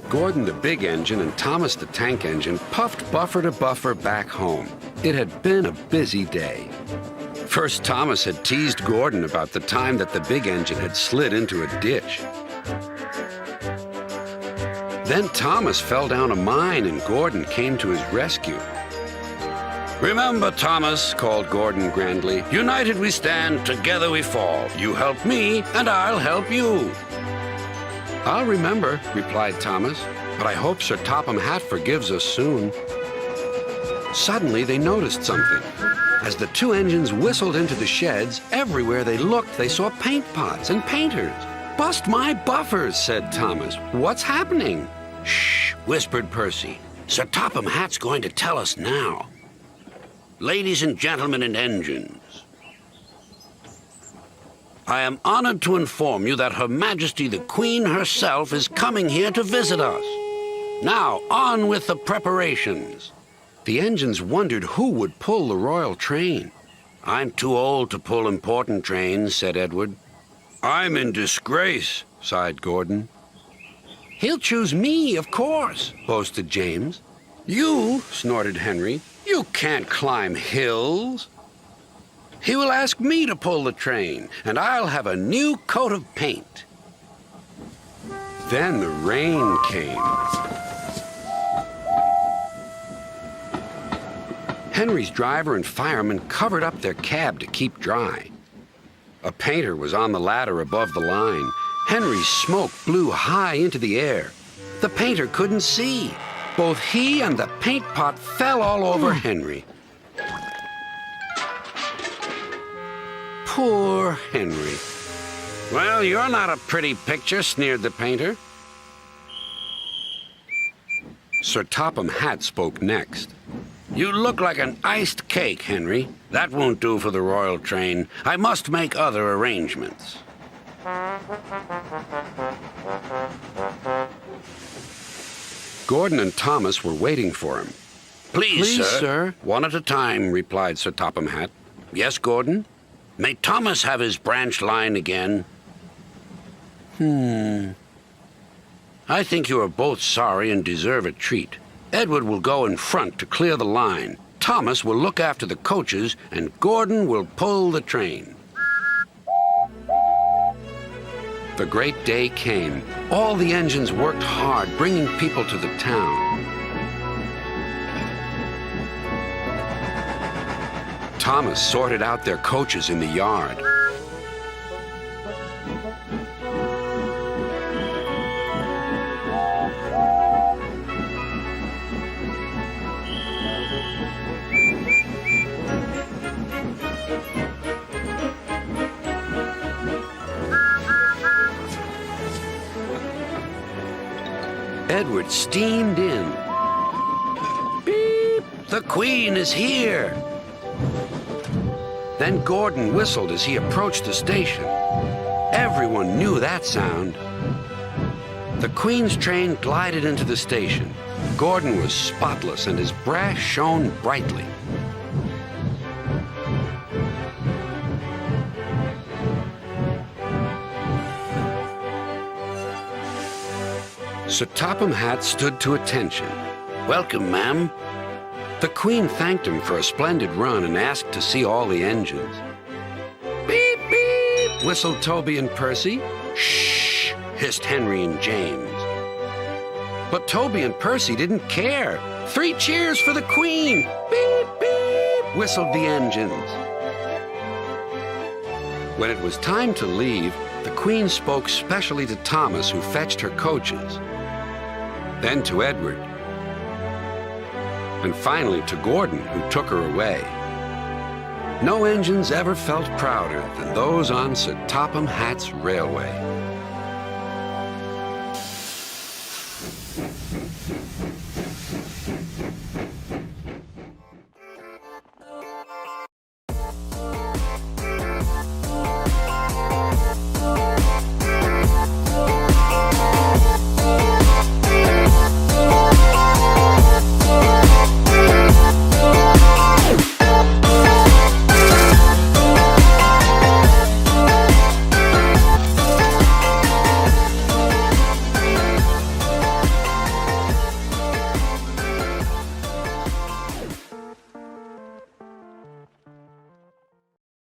Gordon the big engine and Thomas the tank engine puffed buffer to buffer back home. It had been a busy day. First, Thomas had teased Gordon about the time that the big engine had slid into a ditch. Then Thomas fell down a mine and Gordon came to his rescue. "Remember, Thomas," called Gordon grandly, "united we stand, together we fall. You help me and I'll help you." "I'll remember," replied Thomas, "but I hope Sir Topham Hatt forgives us soon." Suddenly they noticed something. As the two engines whistled into the sheds, everywhere they looked they saw paint pots and painters. "Bust my buffers," said Thomas. "What's happening?" "Shh," whispered Percy. "Sir Topham Hatt's going to tell us now. Ladies and gentlemen and engines, I am honored to inform you that Her Majesty the Queen herself is coming here to visit us. Now, on with the preparations." The engines wondered who would pull the royal train. "I'm too old to pull important trains," said Edward. "I'm in disgrace," sighed Gordon. "He'll choose me, of course," boasted James. "You," snorted Henry, "you can't climb hills." "He will ask me to pull the train, and I'll have a new coat of paint." Then the rain came. Henry's driver and fireman covered up their cab to keep dry. A painter was on the ladder above the line. Henry's smoke blew high into the air. The painter couldn't see. Both he and the paint pot fell all over Henry. Poor Henry. "Well, you're not a pretty picture," sneered the painter. Sir Topham Hatt spoke next. "You look like an iced cake, Henry. That won't do for the royal train. I must make other arrangements." Gordon and Thomas were waiting for him. Please, sir. "One at a time," replied Sir Topham Hatt. "Yes, Gordon? May Thomas have his branch line again?" "I think you are both sorry and deserve a treat. Edward will go in front to clear the line. Thomas will look after the coaches, and Gordon will pull the train." The great day came. All the engines worked hard, bringing people to the town. Thomas sorted out their coaches in the yard. Edward steamed in. "Beep! The Queen is here!" Then Gordon whistled as he approached the station. Everyone knew that sound. The Queen's train glided into the station. Gordon was spotless and his brass shone brightly. Sir Topham Hatt stood to attention. "Welcome, ma'am." The Queen thanked him for a splendid run and asked to see all the engines. "Beep, beep," whistled Toby and Percy. "Shh," hissed Henry and James. But Toby and Percy didn't care. "3 cheers for the Queen!" "Beep, beep," whistled the engines. When it was time to leave, the Queen spoke specially to Thomas, who fetched her coaches. Then to Edward, and finally to Gordon, who took her away. No engines ever felt prouder than those on Sir Topham Hatt's railway.